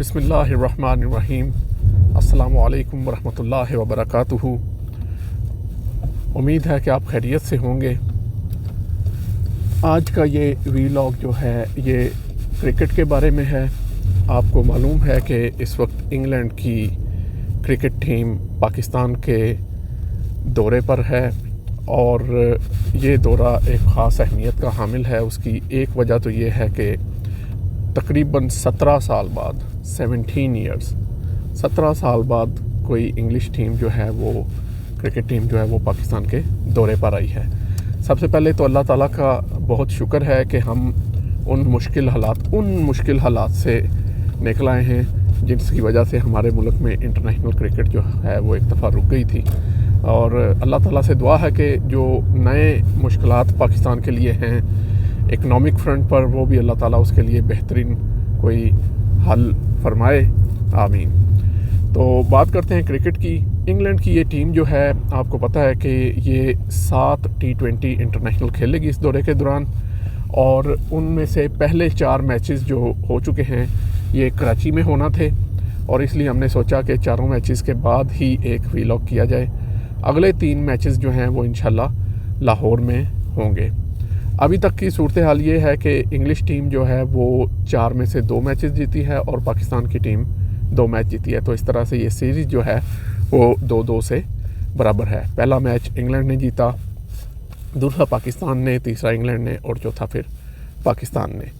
बिस्मिल्लाहिर्रहमानिर्रहीम। अस्सलामु अलैकुम वरहमतुल्लाहि वबरकातुहू। उम्मीद है कि आप खैरियत से होंगे। आज का ये वीलॉग जो है ये क्रिकेट के बारे में है। आपको मालूम है कि इस वक्त इंग्लैंड की क्रिकेट टीम पाकिस्तान के दौरे पर है और ये दौरा एक ख़ास अहमियत का हामिल है। उसकी एक वजह तो ये है कि तकरीबन 17 साल बाद 17 साल बाद कोई इंग्लिश टीम जो है वो क्रिकेट टीम जो है वो पाकिस्तान के दौरे पर आई है। सबसे पहले तो अल्लाह ताला का बहुत शुक्र है कि हम उन मुश्किल हालात से निकल आए हैं जिसकी वजह से हमारे मुल्क में इंटरनेशनल क्रिकेट जो है वो एक दफ़ा रुक गई थी। और अल्लाह ताला से दुआ है कि जो नए मुश्किलात पाकिस्तान के लिए हैं इकनॉमिक फ्रंट पर, वो भी अल्लाह ताला उसके लिए बेहतरीन कोई हल फरमाए, आमीन। तो बात करते हैं क्रिकेट की। इंग्लैंड की ये टीम जो है आपको पता है कि ये 7 T20 इंटरनेशनल खेलेगी इस दौरे के दौरान और उनमें से पहले 4 मैचेस जो हो चुके हैं ये कराची में होना थे और इसलिए हमने सोचा कि चारों मैचेस के बाद ही एक वीलॉग किया जाए। अगले 3 मैचेस जो हैं वो इंशाल्लाह लाहौर में होंगे। अभी तक की सूरत हाल ये है कि इंग्लिश टीम जो है वो 4 में से 2 मैचेस जीती है और पाकिस्तान की टीम 2 मैच जीती है। तो इस तरह से ये सीरीज़ जो है वो 2-2 से बराबर है। पहला मैच इंग्लैंड ने जीता, दूसरा पाकिस्तान ने, तीसरा इंग्लैंड ने और चौथा फिर पाकिस्तान ने।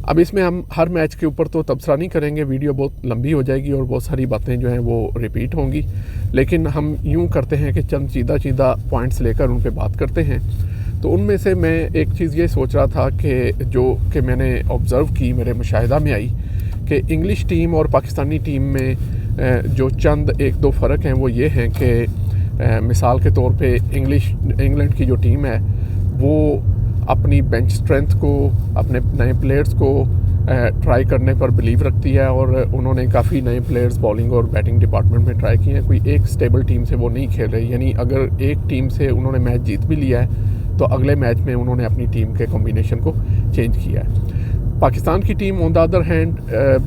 अब इसमें हम हर मैच के ऊपर तो तबसरा नहीं करेंगे, वीडियो बहुत लंबी हो जाएगी और बहुत सारी बातें जो हैं वो रिपीट होंगी, लेकिन हम यूँ करते हैं कि चंद सीधा पॉइंट्स लेकर उन पर बात करते हैं। तो उनमें से मैं एक चीज़ ये सोच रहा था कि मैंने ऑब्ज़र्व की, मेरे मुशाहिदा में आई कि इंग्लिश टीम और पाकिस्तानी टीम में जो चंद 1-2 फ़र्क हैं वो ये हैं कि मिसाल के तौर पे इंग्लैंड की जो टीम है वो अपनी बेंच स्ट्रेंथ को, अपने नए प्लेयर्स को ट्राई करने पर बिलीव रखती है और उन्होंने काफ़ी नए प्लेयर्स बॉलिंग और बैटिंग डिपार्टमेंट में ट्राई किए हैं। कोई एक स्टेबल टीम से वो नहीं खेल रही, यानी अगर एक टीम से उन्होंने मैच जीत भी लिया है तो अगले मैच में उन्होंने अपनी टीम के कॉम्बिनेशन को चेंज किया है। पाकिस्तान की team on the other hand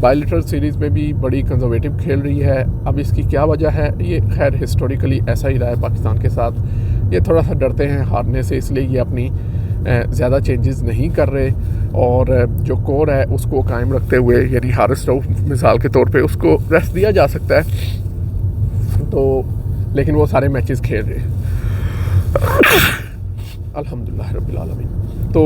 bilateral series में भी बड़ी कंजर्वेटिव खेल रही है। अब इसकी क्या वजह है, ये खैर हिस्टोरिकली ऐसा ही रहा है पाकिस्तान के साथ। ये थोड़ा सा डरते हैं हारने से, इसलिए ये अपनी ज़्यादा चेंजेस नहीं कर रहे और जो कोर है उसको कायम रखते हुए, यानी हारिस रऊफ मिसाल के तौर पे उसको रेस्ट दिया जा सकता है, तो लेकिन वो सारे मैचेस खेल रहे हैं अल्हम्दुलिल्लाह रब्बिल आलमीन। तो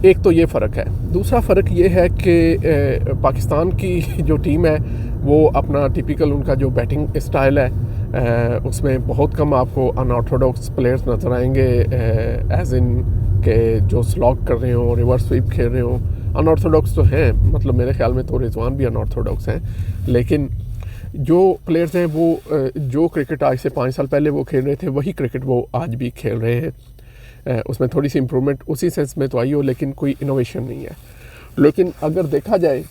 एक तो ये फ़र्क है। दूसरा फ़र्क ये है कि पाकिस्तान की जो टीम है वो अपना टिपिकल उनका जो बैटिंग स्टाइल है उसमें बहुत कम आपको अनऑर्थोडॉक्स प्लेयर्स नज़र आएंगे, एज़ इन के जो स्लॉग कर रहे हो, रिवर्स स्वीप खेल रहे हो। अनऑर्थोडॉक्स तो हैं, मतलब मेरे ख्याल में तो रिजवान भी अनऑर्थोडॉक्स हैं, लेकिन जो प्लेयर्स हैं वो जो क्रिकेट आज से 5 साल पहले वो खेल रहे थे वही क्रिकेट वो आज भी खेल रहे हैं। उसमें थोड़ी सी इम्प्रूवमेंट उसी सेंस में तो आई हो, लेकिन कोई इनोवेशन नहीं है। लेकिन अगर देखा जाए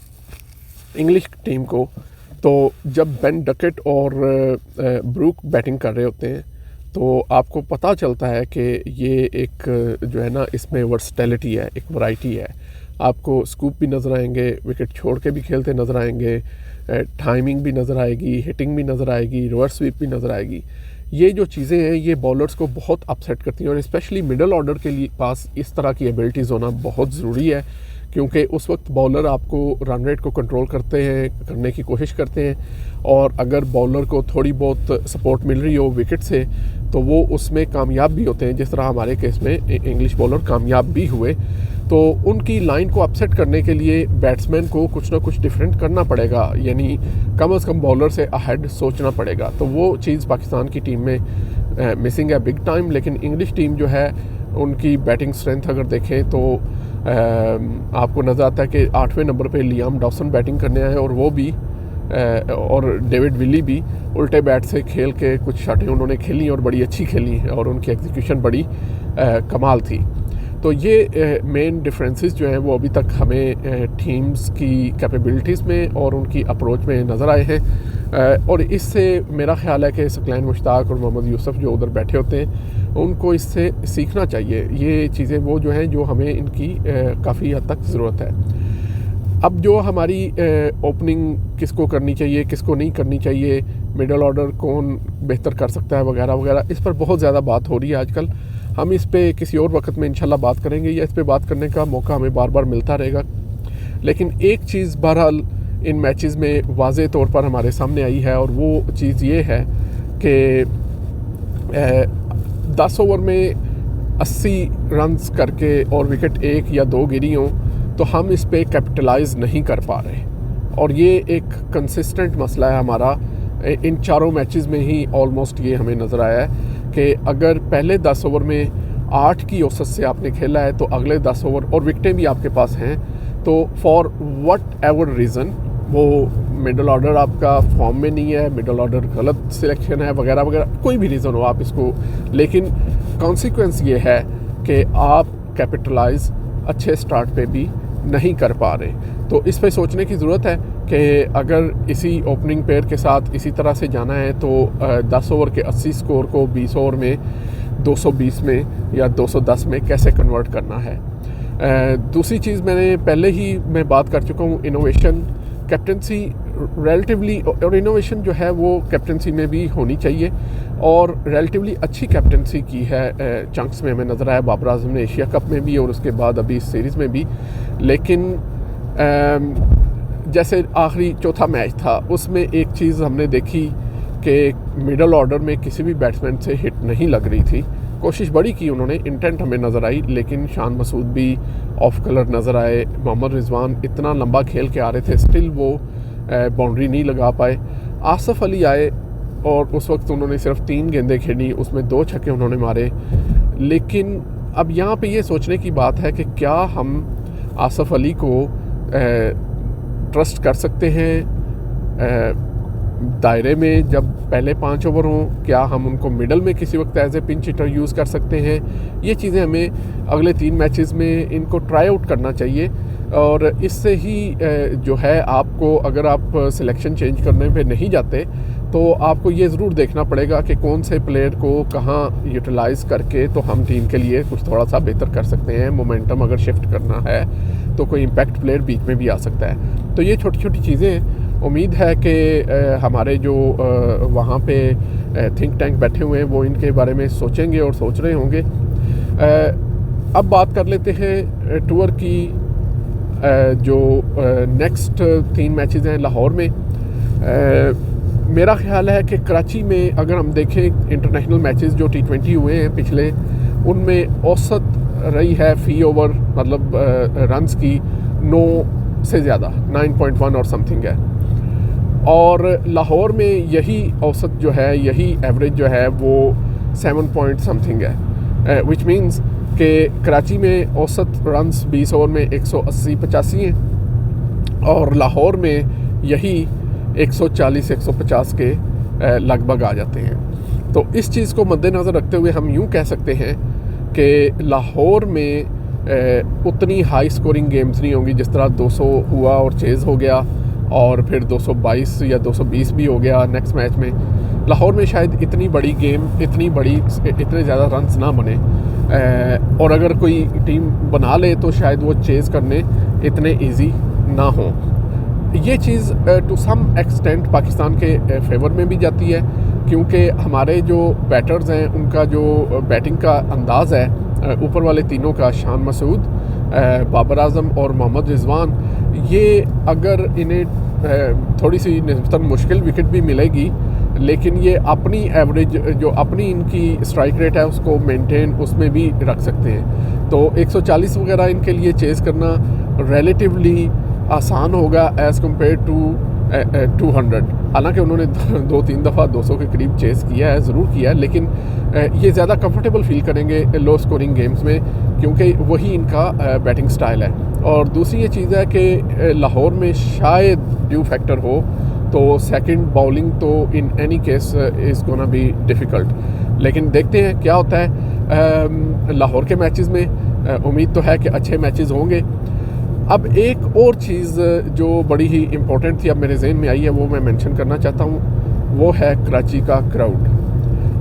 इंग्लिश टीम को, तो जब बेन डकेट और ब्रूक बैटिंग कर रहे होते हैं तो आपको पता चलता है कि ये एक जो है ना, इसमें वर्सटैलिटी है, एक वैरायटी है। आपको स्कूप भी नज़र आएंगे, विकेट छोड़ के भी खेलते नज़र आएंगे, टाइमिंग भी नज़र आएगी, हिटिंग भी नज़र आएगी, रिवर्स स्वीप भी नज़र आएगी। ये जो चीज़ें हैं ये बॉलर्स को बहुत अपसेट करती हैं और स्पेशली मिडल ऑर्डर के लिए पास इस तरह की एबिलिटीज़ होना बहुत ज़रूरी है, क्योंकि उस वक्त बॉलर आपको रन रेट को कंट्रोल करने की कोशिश करते हैं और अगर बॉलर को थोड़ी बहुत सपोर्ट मिल रही हो विकेट से तो वो उसमें कामयाब भी होते हैं, जिस तरह हमारे केस में इंग्लिश बॉलर कामयाब भी हुए। तो उनकी लाइन को अपसेट करने के लिए बैट्समैन को कुछ ना कुछ डिफरेंट करना पड़ेगा, यानी कम से कम बॉलर से अहेड सोचना पड़ेगा। तो वो चीज़ पाकिस्तान की टीम में मिसिंग है बिग टाइम। लेकिन इंग्लिश टीम जो है उनकी बैटिंग स्ट्रेंथ अगर देखें तो आपको नज़र आता है कि 8वें नंबर पे लियाम डॉसन बैटिंग करने आए और वो भी और डेविड विली भी उल्टे बैट से खेल के कुछ शॉटें उन्होंने खेली और बड़ी अच्छी खेली और उनकी एग्जीक्यूशन बड़ी कमाल थी। तो ये मेन डिफरेंसेस जो हैं वो अभी तक हमें टीम्स की कैपेबिलिटीज़ में और उनकी अप्रोच में नज़र आए हैं और इससे मेरा ख्याल है कि सकलैन मुश्ताक और मोहम्मद यूसुफ जो उधर बैठे होते हैं उनको इससे सीखना चाहिए। ये चीज़ें वो जो हैं जो हमें इनकी काफ़ी हद तक ज़रूरत है। अब जो हमारी ओपनिंग किसको करनी चाहिए, किसको नहीं करनी चाहिए, मिडल ऑर्डर कौन बेहतर कर सकता है वगैरह वगैरह, इस पर बहुत ज़्यादा बात हो रही है आजकल। हम इस पे किसी और वक्त में इंशाल्लाह बात करेंगे, या इस पे बात करने का मौका हमें बार बार मिलता रहेगा। लेकिन एक चीज़ बहरहाल इन मैचेस में वाज़े तौर पर हमारे सामने आई है, और वो चीज़ ये है कि 10 ओवर में 80 रन्स करके और विकेट 1 या 2 गिरी हों तो हम इस पे कैपिटलाइज नहीं कर पा रहे, और ये एक कंसिस्टेंट मसला है हमारा। इन चारों मैचेस में ही ऑलमोस्ट ये हमें नज़र आया है कि अगर पहले 10 ओवर में 8 की औसत से आपने खेला है तो अगले 10 ओवर और विकेटें भी आपके पास हैं, तो फॉर वट एवर रीज़न वो मिडल ऑर्डर आपका फॉर्म में नहीं है, मिडल ऑर्डर गलत सिलेक्शन है वगैरह वगैरह, कोई भी रीज़न हो आप इसको, लेकिन कॉन्सिक्वेंस ये है कि आप कैपिटलाइज अच्छे स्टार्ट पे भी नहीं कर पा रहे। तो इस पे सोचने की ज़रूरत है कि अगर इसी ओपनिंग पेयर के साथ इसी तरह से जाना है तो 10 ओवर के 80 स्कोर को 20 ओवर में 220 में या 210 में कैसे कन्वर्ट करना है। दूसरी चीज़ मैंने पहले ही मैं बात कर चुका हूँ, इनोवेशन कैप्टनसी रिलेटिवली, और इनोवेशन जो है वो कैप्टनसी में भी होनी चाहिए, और रिलेटिवली अच्छी कैप्टनसी की है चंक्स में हमें नज़र आया। बाबर आजम ने एशिया कप में भी और उसके बाद अभी इस सीरीज़ में भी। लेकिन जैसे आखिरी चौथा मैच था उसमें एक चीज़ हमने देखी कि मिडल ऑर्डर में किसी भी बैट्समैन से हिट नहीं लग रही थी। कोशिश बड़ी की उन्होंने, इंटेंट हमें नज़र आई, लेकिन शान मसूद भी ऑफ कलर नज़र आए। मोहम्मद रिजवान इतना लंबा खेल के आ रहे थे, स्टिल वो बाउंड्री नहीं लगा पाए। आसिफ अली आए और उस वक्त उन्होंने सिर्फ 3 गेंदें खेली, उसमें 2 छक्के उन्होंने मारे। लेकिन अब यहाँ पे ये सोचने की बात है कि क्या हम आसिफ अली को ट्रस्ट कर सकते हैं दायरे में जब पहले 5 ओवर हों? क्या हम उनको मिडल में किसी वक्त as a pinch hitter use कर सकते हैं? ये चीज़ें हमें अगले 3 मैचेस में इनको ट्राई आउट करना चाहिए, और इससे ही जो है आपको, अगर आप सिलेक्शन चेंज करने पे नहीं जाते तो आपको ये ज़रूर देखना पड़ेगा कि कौन से प्लेयर को कहाँ यूटिलाइज़ करके तो हम टीम के लिए कुछ थोड़ा सा बेहतर कर सकते हैं। मोमेंटम अगर शिफ्ट करना है तो कोई इम्पैक्ट प्लेयर बीच में भी आ सकता है। तो ये छोटी छोटी चीज़ें उम्मीद है कि हमारे जो वहाँ पे थिंक टैंक बैठे हुए हैं वो इनके बारे में सोचेंगे और सोच रहे होंगे। अब बात कर लेते हैं टूर की। जो नेक्स्ट 3 मैचेस हैं लाहौर में, मेरा ख्याल है कि कराची में अगर हम देखें इंटरनेशनल मैचेस जो T20 हुए हैं पिछले, उनमें औसत रही है फ़ी ओवर मतलब रन्स की 9 से ज़्यादा, 9.1 और समथिंग है, और लाहौर में यही औसत जो है, यही एवरेज जो है वो 7 पॉइंट समथिंग है, विच मीन्स कि कराची में औसत रन्स 20 ओवर में 180-85 हैं, और लाहौर में यही 140-150 के लगभग आ जाते हैं। तो इस चीज़ को मद्देनज़र रखते हुए हम यूँ कह सकते हैं कि लाहौर में उतनी हाई स्कोरिंग गेम्स नहीं होंगी। जिस तरह 200 हुआ और चेज़ हो गया, और फिर 222 या 220 भी हो गया नेक्स्ट मैच में, लाहौर में शायद इतनी बड़ी गेम, इतने ज़्यादा रन्स ना बने, और अगर कोई टीम बना ले तो शायद वो चेज़ करने इतने इजी ना हो। ये चीज़ टू सम एक्सटेंट पाकिस्तान के फेवर में भी जाती है, क्योंकि हमारे जो बैटर्स हैं उनका जो बैटिंग का अंदाज़ है, ऊपर वाले तीनों का, शान मसूद, बाबर आजम और मोहम्मद रिजवान, ये अगर इन्हें थोड़ी सी निस्बतन मुश्किल विकेट भी मिलेगी, लेकिन ये अपनी एवरेज जो अपनी इनकी स्ट्राइक रेट है उसको मेंटेन उसमें भी रख सकते हैं। तो 140 वगैरह इनके लिए चेज़ करना रिलेटिवली आसान होगा एज़ कम्पेयर टू 200। हालांकि उन्होंने 2-3 दफ़ा 200 के करीब चेज़ किया है, ज़रूर किया है, लेकिन ये ज़्यादा कंफर्टेबल फील करेंगे लो स्कोरिंग गेम्स में, क्योंकि वही इनका बैटिंग स्टाइल है। और दूसरी ये चीज़ है कि लाहौर में शायद ड्यू फैक्टर हो, तो सेकंड बॉलिंग तो in any case is gonna be difficult, लेकिन देखते हैं क्या होता है लाहौर के मैचेस में। उम्मीद तो है कि अच्छे मैचेस होंगे। अब एक और चीज़ जो बड़ी ही इम्पोर्टेंट थी, अब मेरे जहन में आई है, वो मैं मेंशन करना चाहता हूँ, वो है कराची का क्राउड।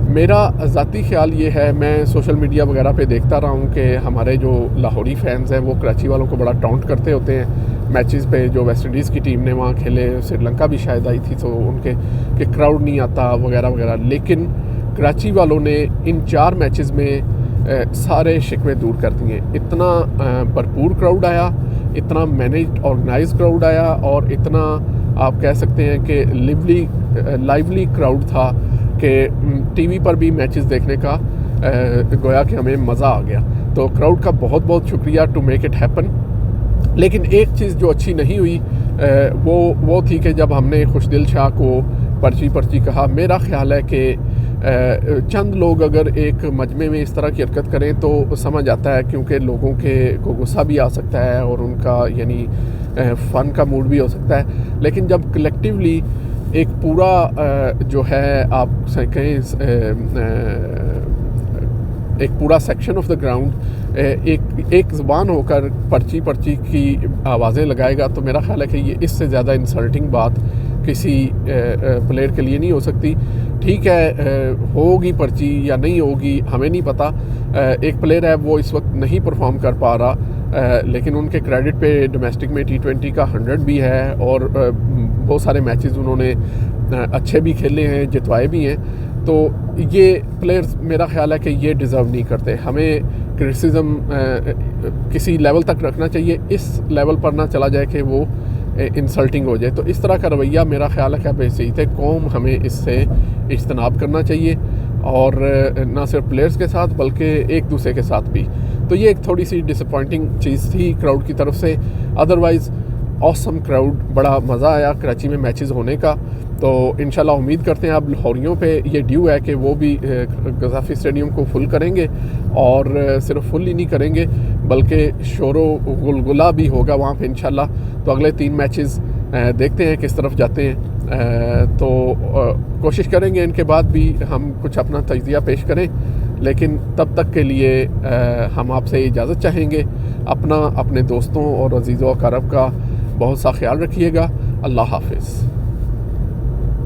मेरा ज़ाती ख्याल ये है, मैं सोशल मीडिया वगैरह पे देखता रहा हूँ कि हमारे जो लाहौरी फैंस हैं वो कराची वालों को बड़ा टाउंट करते होते हैं। मैचेस पे जो वेस्ट इंडीज़ की टीम ने वहाँ खेले, श्रीलंका भी शायद आई थी, तो उनके कि क्राउड नहीं आता वगैरह वगैरह, लेकिन कराची वालों ने इन 4 मैचेस में सारे शिकवे दूर कर दिए। इतना भरपूर क्राउड आया, इतना मैनेज्ड ऑर्गेनाइज क्राउड आया, और इतना आप कह सकते हैं कि लाइवली क्राउड था कि टीवी पर भी मैचेस देखने का गोया कि हमें मज़ा आ गया। तो क्राउड का बहुत बहुत शुक्रिया टू मेक इट हैपन। लेकिन एक चीज़ जो अच्छी नहीं हुई वो थी कि जब हमने खुशदिल शाह को पर्ची कहा, मेरा ख्याल है कि चंद लोग अगर एक मजमे में इस तरह की हरकत करें तो समझ आता है, क्योंकि लोगों को गुस्सा भी आ सकता है और उनका यानी फ़न का मूड भी हो सकता है। लेकिन जब कलेक्टिवली एक पूरा जो है आप कहें एक पूरा सेक्शन ऑफ द ग्राउंड एक ज़बान होकर पर्ची की आवाज़ें लगाएगा, तो मेरा ख्याल है कि ये इससे ज़्यादा इंसल्टिंग बात किसी प्लेयर के लिए नहीं हो सकती। ठीक है, होगी पर्ची या नहीं होगी हमें नहीं पता। एक प्लेयर है वो इस वक्त नहीं परफॉर्म कर पा रहा, लेकिन उनके क्रेडिट पे डोमेस्टिक में T20 का 100 भी है, और बहुत सारे मैचेस उन्होंने अच्छे भी खेले हैं, जितवाए भी हैं। तो ये प्लेयर्स मेरा ख्याल है कि ये डिज़र्व नहीं करते। हमें क्रिटिसिज्म किसी लेवल तक रखना चाहिए, इस लेवल पर ना चला जाए कि वो इंसल्टिंग हो जाए। तो इस तरह का रवैया मेरा ख्याल है कि बेइज्जत कौम हमें इससे इज्तनाब करना चाहिए, और ना सिर्फ प्लेयर्स के साथ बल्कि एक दूसरे के साथ भी। तो ये एक थोड़ी सी डिसअपॉइंटिंग चीज़ थी क्राउड की तरफ से। अदरवाइज़ ऑसम क्राउड, बड़ा मज़ा आया कराची में मैचेस होने का। तो इंशाल्लाह उम्मीद करते हैं अब लाहौरियों पे ये ड्यू है कि वो भी गज़ाफ़ी स्टेडियम को फुल करेंगे, और सिर्फ फुल ही नहीं करेंगे बल्कि शोरो गुलगुला भी होगा वहाँ पे इंशाल्लाह। तो अगले 3 मैचेस देखते हैं किस तरफ जाते हैं। तो कोशिश करेंगे इनके बाद भी हम कुछ अपना तज्ज़िया पेश करें, लेकिन तब तक के लिए हम आपसे इजाज़त चाहेंगे। अपने दोस्तों और अज़ीज़ों अक़ारब का बहुत सा ख्याल रखिएगा। अल्लाह हाफ़िज़।